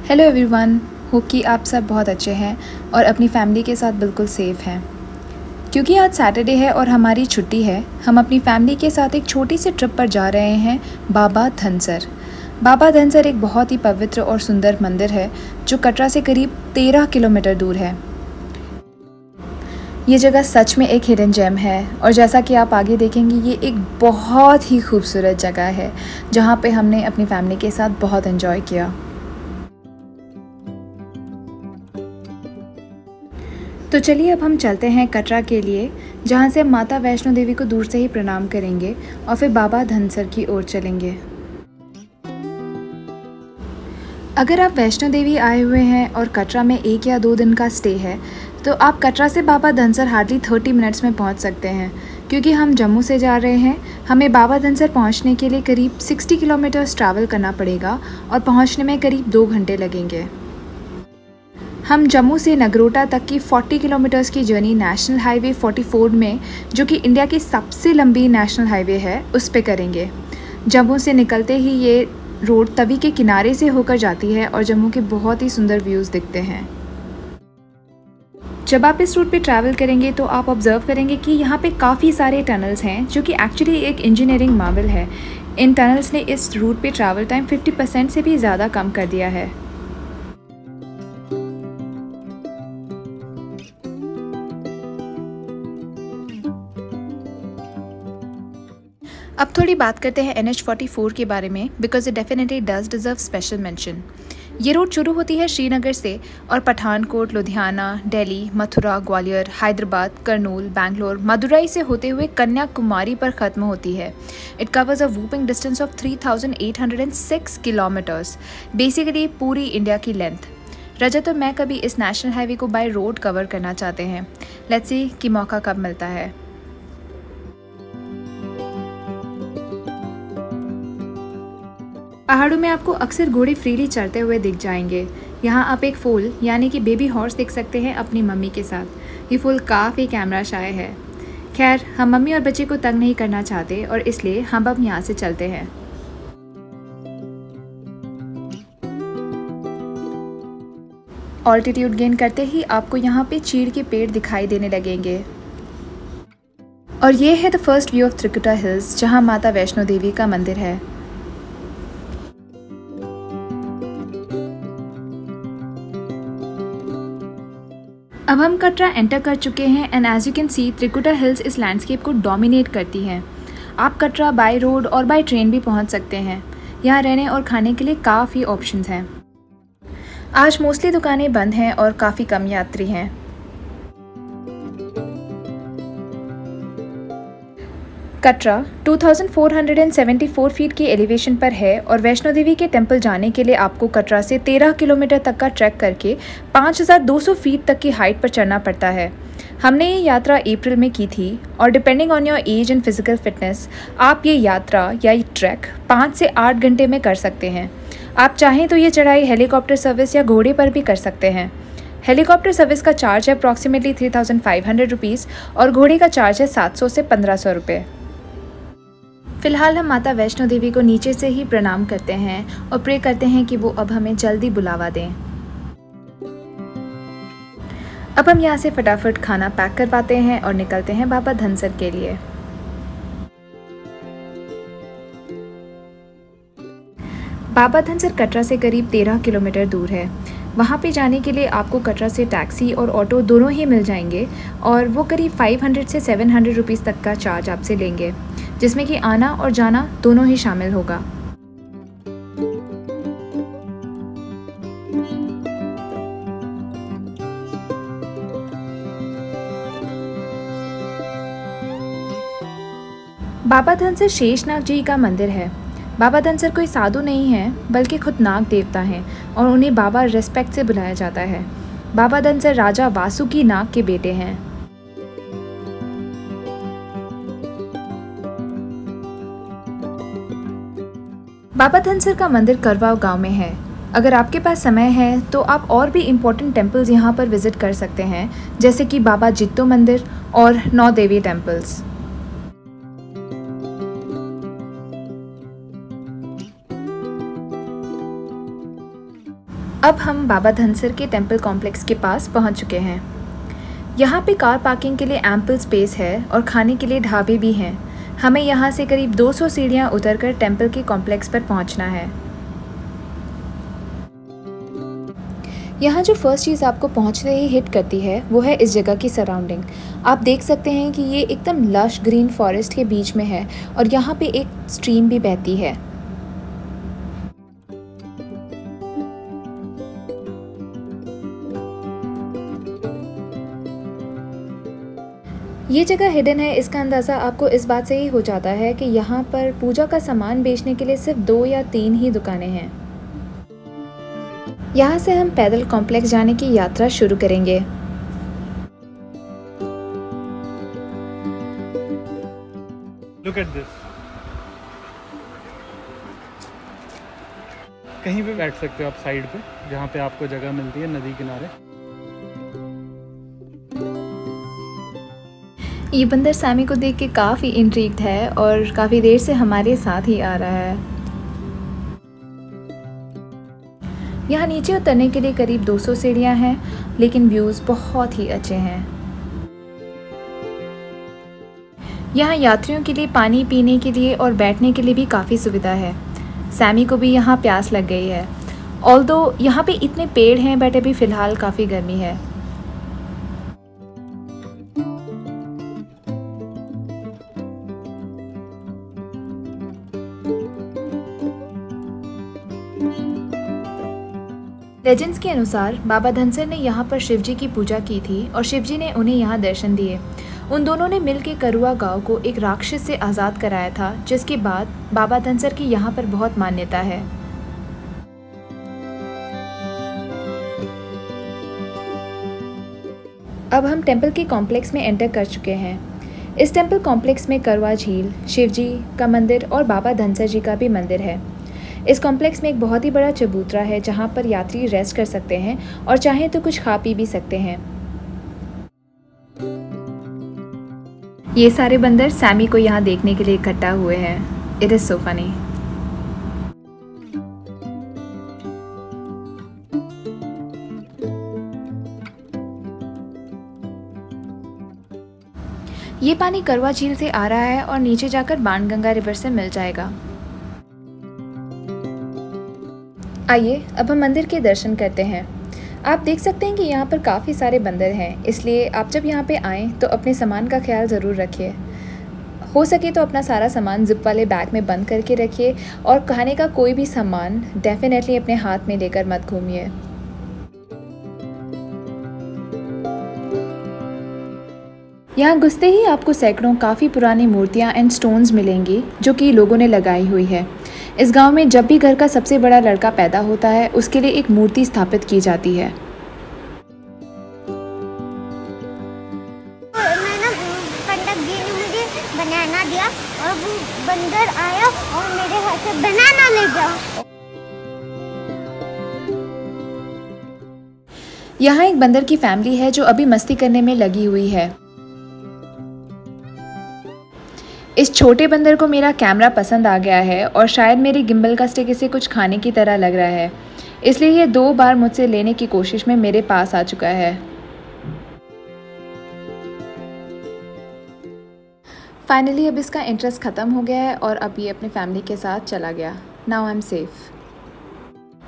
Hello everyone, hope कि आप सब बहुत अच्छे हैं और अपनी फैमिली के साथ बिल्कुल सेफ़ हैं। क्योंकि आज सैटरडे है और हमारी छुट्टी है, हम अपनी फैमिली के साथ एक छोटी सी ट्रिप पर जा रहे हैं बाबा धनसर। बाबा धनसर एक बहुत ही पवित्र और सुंदर मंदिर है जो कटरा से करीब 13 किलोमीटर दूर है। ये जगह सच में एक हिडन जेम है और जैसा कि आप आगे देखेंगे ये एक बहुत ही खूबसूरत जगह है जहाँ पे हमने अपनी फैमिली के साथ बहुत एंजॉय किया। तो चलिए अब हम चलते हैं कटरा के लिए, जहाँ से हम माता वैष्णो देवी को दूर से ही प्रणाम करेंगे और फिर बाबा धनसर की ओर चलेंगे। अगर आप वैष्णो देवी आए हुए हैं और कटरा में 1 या 2 दिन का स्टे है तो आप कटरा से बाबा धनसर हार्डली 30 मिनट्स में पहुंच सकते हैं। क्योंकि हम जम्मू से जा रहे हैं, हमें बाबा धनसर पहुंचने के लिए करीब 60 किलोमीटर्स ट्रैवल करना पड़ेगा और पहुंचने में करीब 2 घंटे लगेंगे। हम जम्मू से नगरोटा तक की 40 किलोमीटर्स की जर्नी नेशनल हाईवे 44 में, जो कि इंडिया की सबसे लंबी नेशनल हाईवे है, उस पे करेंगे। जम्मू से निकलते ही ये रोड तवी के किनारे से होकर जाती है और जम्मू के बहुत ही सुंदर व्यूज़ दिखते हैं। जब आप इस रूट पे ट्रैवल करेंगे तो आप ऑब्जर्व करेंगे कि यहाँ पे काफ़ी सारे टनल्स हैं, जो कि एक्चुअली एक इंजीनियरिंग मार्वल है। इन टनल्स ने इस रूट पे ट्रैवल टाइम 50% से भी ज़्यादा कम कर दिया है। अब थोड़ी बात करते हैं NH44 के बारे में, because it definitely does deserve special mention. ये रोड शुरू होती है श्रीनगर से और पठानकोट, लुधियाना, दिल्ली, मथुरा, ग्वालियर, हैदराबाद, करनूल, बैंगलोर, मदुरई से होते हुए कन्याकुमारी पर ख़त्म होती है। It covers a whooping distance of 3806 kilometres, basically पूरी इंडिया की लेंथ। रजत और मैं कभी इस नेशनल हाईवे को बाय रोड कवर करना चाहते हैं। लेट्स सी कि मौका कब मिलता है। पहाड़ों में आपको अक्सर घोड़े फ्रीली चलते हुए दिख जाएंगे। यहाँ आप एक फूल यानी कि बेबी हॉर्स देख सकते हैं अपनी मम्मी के साथ। ये फूल काफ़ी कैमरा शाय है। खैर, हम मम्मी और बच्चे को तंग नहीं करना चाहते और इसलिए हम अब यहाँ से चलते हैं। ऑल्टीट्यूड गेन करते ही आपको यहाँ पे चीड़ के पेड़ दिखाई देने लगेंगे और ये है the first view of Trikuta hills, जहाँ माता वैष्णो देवी का मंदिर है। अब हम कटरा एंटर कर चुके हैं and as you can see Trikuta hills इस लैंडस्केप को डोमिनेट करती हैं। आप कटरा बाय रोड और बाय ट्रेन भी पहुंच सकते हैं। यहाँ रहने और खाने के लिए काफ़ी ऑप्शंस हैं। आज मोस्टली दुकानें बंद हैं और काफ़ी कम यात्री हैं। कटरा 2474 फीट की एलिवेशन पर है और वैष्णो देवी के टेंपल जाने के लिए आपको कटरा से 13 किलोमीटर तक का ट्रैक करके 5200 फीट तक की हाइट पर चढ़ना पड़ता है। हमने ये यात्रा अप्रैल में की थी और depending on your age and physical fitness आप ये यात्रा या ये ट्रैक 5 से 8 घंटे में कर सकते हैं। आप चाहें तो ये चढ़ाई हेलीकॉप्टर सर्विस या घोड़े पर भी कर सकते हैं। हेलीकॉप्टर सर्विस का चार्ज है अप्रॉक्सीमेटली 3500 रुपीज़ और घोड़े का चार्ज है 700 से 1500 रुपये। फ़िलहाल हम माता वैष्णो देवी को नीचे से ही प्रणाम करते हैं और प्रे करते हैं कि वो अब हमें जल्दी बुलावा दें। अब हम यहाँ से फटाफट खाना पैक करवाते हैं और निकलते हैं बाबा धनसर के लिए। बाबा धनसर कटरा से करीब 13 किलोमीटर दूर है। वहाँ पे जाने के लिए आपको कटरा से टैक्सी और ऑटो दोनों ही मिल जाएंगे और वो करीब 500 से 700 रुपीज़ तक का चार्ज आपसे लेंगे, जिसमें कि आना और जाना दोनों ही शामिल होगा। बाबा धनसर शेषनाग जी का मंदिर है। बाबा धनसर कोई साधु नहीं है, बल्कि खुद नाग देवता हैं और उन्हें बाबा रिस्पेक्ट से बुलाया जाता है। बाबा धनसर राजा वासुकी नाग के बेटे हैं। बाबा धनसर का मंदिर करवाव गांव में है। अगर आपके पास समय है तो आप और भी इम्पोर्टेंट टेम्पल्स यहाँ पर विजिट कर सकते हैं, जैसे कि बाबा जित्तो मंदिर और 9 देवी टेम्पल्स। अब हम बाबा धनसर के टेम्पल कॉम्प्लेक्स के पास पहुंच चुके हैं। यहाँ पे कार पार्किंग के लिए एम्पल स्पेस है और खाने के लिए ढाबे भी हैं। हमें यहाँ से करीब 200 सीढ़ियाँ उतरकर टेम्पल के कॉम्प्लेक्स पर पहुँचना है। यहाँ जो फर्स्ट चीज़ आपको पहुँचते ही हिट करती है वो है इस जगह की सराउंडिंग। आप देख सकते हैं कि ये एकदम लश ग्रीन फॉरेस्ट के बीच में है और यहाँ पे एक स्ट्रीम भी बहती है। ये जगह हिडन है, इसका अंदाज़ा आपको इस बात से ही हो जाता है कि यहाँ पर पूजा का सामान बेचने के लिए सिर्फ 2 या 3 ही दुकानें हैं। यहाँ से हम पैदल कॉम्प्लेक्स जाने की यात्रा शुरू करेंगे। Look at this. कहीं भी बैठ सकते हो आप साइड पे, जहाँ पे आपको जगह मिलती है नदी किनारे। ये बंदर सैमी को देख के काफ़ी इंट्रिग्ड है और काफ़ी देर से हमारे साथ ही आ रहा है। यहाँ नीचे उतरने के लिए करीब 200 सीढ़ियाँ हैं, लेकिन व्यूज़ बहुत ही अच्छे हैं। यहाँ यात्रियों के लिए पानी पीने के लिए और बैठने के लिए भी काफ़ी सुविधा है। सैमी को भी यहाँ प्यास लग गई है। ऑल्दो यहाँ पे इतने पेड़ हैं बट अभी फ़िलहाल काफ़ी गर्मी है। लेजेंड्स के अनुसार बाबा धनसर ने यहाँ पर शिवजी की पूजा की थी और शिवजी ने उन्हें यहाँ दर्शन दिए। उन दोनों ने मिलकर करुआ गांव को एक राक्षस से आज़ाद कराया था, जिसके बाद बाबा धनसर की यहाँ पर बहुत मान्यता है। अब हम टेम्पल के कॉम्प्लेक्स में एंटर कर चुके हैं। इस टेम्पल कॉम्प्लेक्स में करवा झील, शिवजी का मंदिर और बाबा धनसर जी का भी मंदिर है। इस कॉम्प्लेक्स में एक बहुत ही बड़ा चबूतरा है जहाँ पर यात्री रेस्ट कर सकते हैं और चाहें तो कुछ खा पी भी सकते हैं। ये सारे बंदर सैमी को यहाँ देखने के लिए इकट्ठा हुए हैं। It is so funny. ये पानी करवा झील से आ रहा है और नीचे जाकर बाणगंगा रिवर से मिल जाएगा। आइए अब हम मंदिर के दर्शन करते हैं। आप देख सकते हैं कि यहाँ पर काफ़ी सारे बंदर हैं, इसलिए आप जब यहाँ पे आएँ तो अपने सामान का ख्याल ज़रूर रखिए। हो सके तो अपना सारा सामान जिप वाले बैग में बंद करके रखिए और खाने का कोई भी सामान डेफिनेटली अपने हाथ में लेकर मत घूमिए। यहाँ घुसते ही आपको सैकड़ों काफ़ी पुरानी मूर्तियाँ एंड स्टोन्स मिलेंगी जो कि लोगों ने लगाई हुई है। इस गांव में जब भी घर का सबसे बड़ा लड़का पैदा होता है उसके लिए एक मूर्ति स्थापित की जाती है। मैंने पंडित जी ने मुझे बनाना दिया और वो बंदर आया और मेरे हाथ से बनाना ले गया। यहाँ एक बंदर की फैमिली है जो अभी मस्ती करने में लगी हुई है। इस छोटे बंदर को मेरा कैमरा पसंद आ गया है और शायद मेरी गिम्बल का स्टिक इसे कुछ खाने की तरह लग रहा है, इसलिए ये 2 बार मुझसे लेने की कोशिश में मेरे पास आ चुका है। फाइनली अब इसका इंटरेस्ट ख़त्म हो गया है और अब ये अपने फैमिली के साथ चला गया। Now I am safe.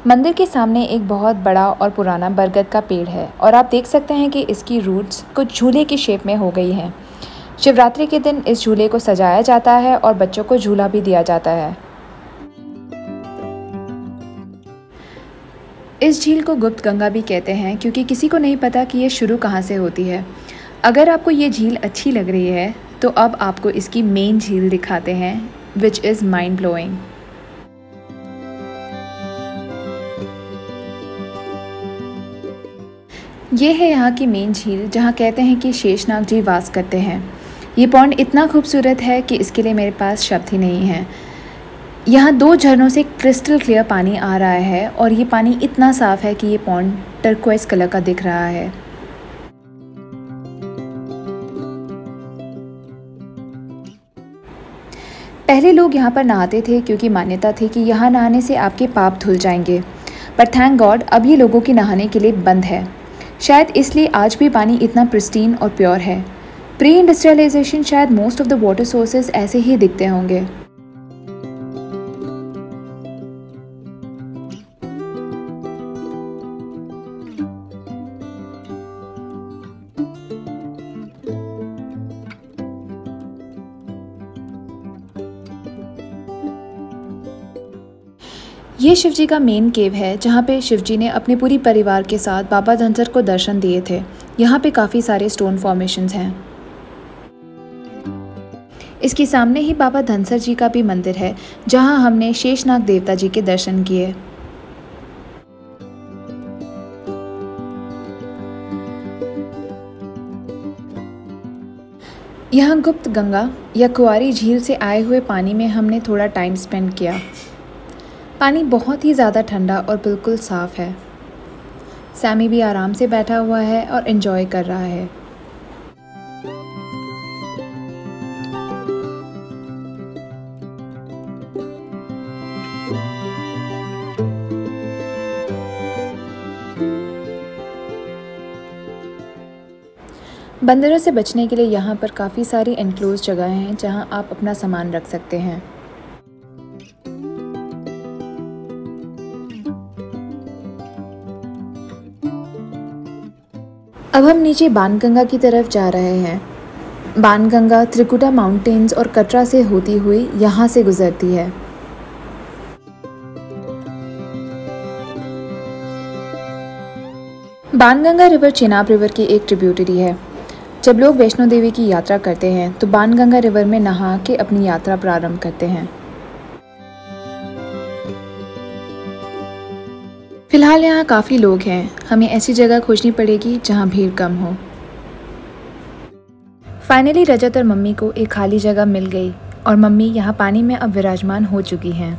मंदिर के सामने एक बहुत बड़ा और पुराना बरगद का पेड़ है और आप देख सकते हैं कि इसकी रूट्स कुछ झूले की शेप में हो गई हैं। शिवरात्रि के दिन इस झूले को सजाया जाता है और बच्चों को झूला भी दिया जाता है। इस झील को गुप्त गंगा भी कहते हैं क्योंकि किसी को नहीं पता कि ये शुरू कहाँ से होती है। अगर आपको ये झील अच्छी लग रही है तो अब आपको इसकी मेन झील दिखाते हैं, विच इज़ माइंड ब्लोइंग। ये है यहाँ की मेन झील जहाँ कहते हैं कि शेषनाग जी वास करते हैं। ये पॉन्ड इतना खूबसूरत है कि इसके लिए मेरे पास शब्द ही नहीं है। यहाँ 2 झरनों से क्रिस्टल क्लियर पानी आ रहा है और ये पानी इतना साफ़ है कि ये पॉन्ड टर्कोइज कलर का दिख रहा है। पहले लोग यहाँ पर नहाते थे क्योंकि मान्यता थी कि यहाँ नहाने से आपके पाप धुल जाएंगे। पर थैंक गॉड अब ये लोगों की नहाने के लिए बंद है। शायद इसलिए आज भी पानी इतना प्रिस्टीन और प्योर है। प्री इंडस्ट्रियलाइजेशन शायद most of the water sources ऐसे ही दिखते होंगे। ये शिवजी का मेन केव है जहाँ पे शिवजी ने अपने पूरी परिवार के साथ बाबा धनसर को दर्शन दिए थे। यहाँ पे काफ़ी सारे स्टोन फॉर्मेशंस हैं। इसके सामने ही बाबा धनसर जी का भी मंदिर है जहाँ हमने शेषनाग देवता जी के दर्शन किए। यहाँ गुप्त गंगा या कुंवारी झील से आए हुए पानी में हमने थोड़ा टाइम स्पेंड किया। पानी बहुत ही ज़्यादा ठंडा और बिल्कुल साफ़ है। सैमी भी आराम से बैठा हुआ है और एंजॉय कर रहा है। बंदरों से बचने के लिए यहाँ पर काफ़ी सारी एनक्लोज जगह हैं जहाँ आप अपना सामान रख सकते हैं। अब हम नीचे बाणगंगा की तरफ जा रहे हैं। बाणगंगा त्रिकुटा माउंटेन्स और कटरा से होती हुई यहाँ से गुजरती है। बाणगंगा रिवर चेनाब रिवर की एक ट्रिब्यूटरी है। जब लोग वैष्णो देवी की यात्रा करते हैं तो बाणगंगा रिवर में नहा के अपनी यात्रा प्रारंभ करते हैं। फिलहाल यहाँ काफ़ी लोग हैं। हमें ऐसी जगह खोजनी पड़ेगी जहाँ भीड़ कम हो। फाइनली रजत और मम्मी को एक खाली जगह मिल गई और मम्मी यहाँ पानी में अब विराजमान हो चुकी हैं।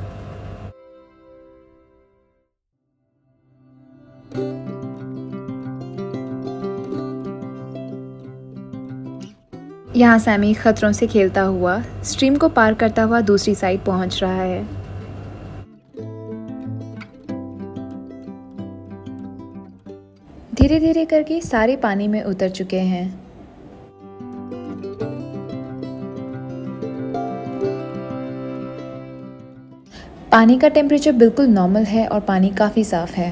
यहाँ सैमी खतरों से खेलता हुआ स्ट्रीम को पार करता हुआ दूसरी साइड पहुँच रहा है। धीरे धीरे करके सारे पानी में उतर चुके हैं। पानी का टेम्परेचर बिल्कुल नॉर्मल है और पानी काफ़ी साफ है।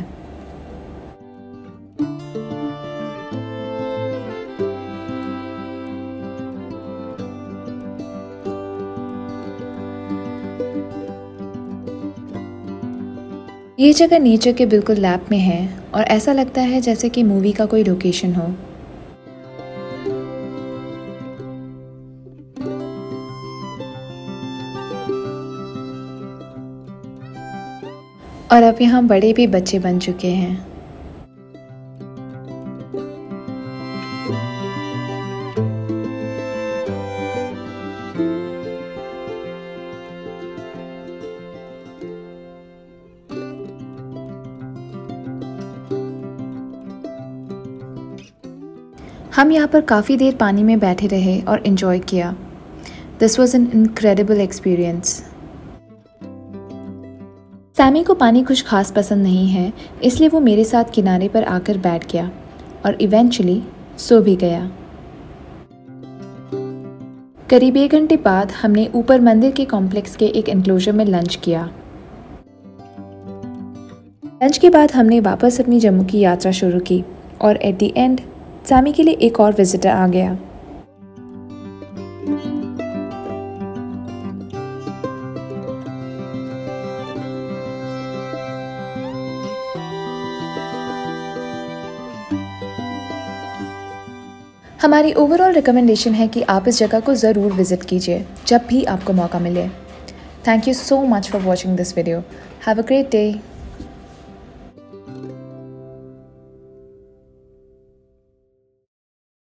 ये जगह नेचर के बिल्कुल लैप में है और ऐसा लगता है जैसे कि मूवी का कोई लोकेशन हो। और अब यहाँ बड़े भी बच्चे बन चुके हैं। हम यहाँ पर काफ़ी देर पानी में बैठे रहे और एंजॉय किया। This was an incredible experience. Sammy को पानी कुछ खास पसंद नहीं है, इसलिए वो मेरे साथ किनारे पर आकर बैठ गया और इवेंचुअली सो भी गया। करीब 1 घंटे बाद हमने ऊपर मंदिर के कॉम्प्लेक्स के एक एनक्लोजर में लंच किया। लंच के बाद हमने वापस अपनी जम्मू की यात्रा शुरू की और एट द एंड सैमी के लिए एक और विजिटर आ गया। हमारी ओवरऑल रिकमेंडेशन है कि आप इस जगह को ज़रूर विज़िट कीजिए जब भी आपको मौका मिले। Thank you so much for watching this video. Have a great day.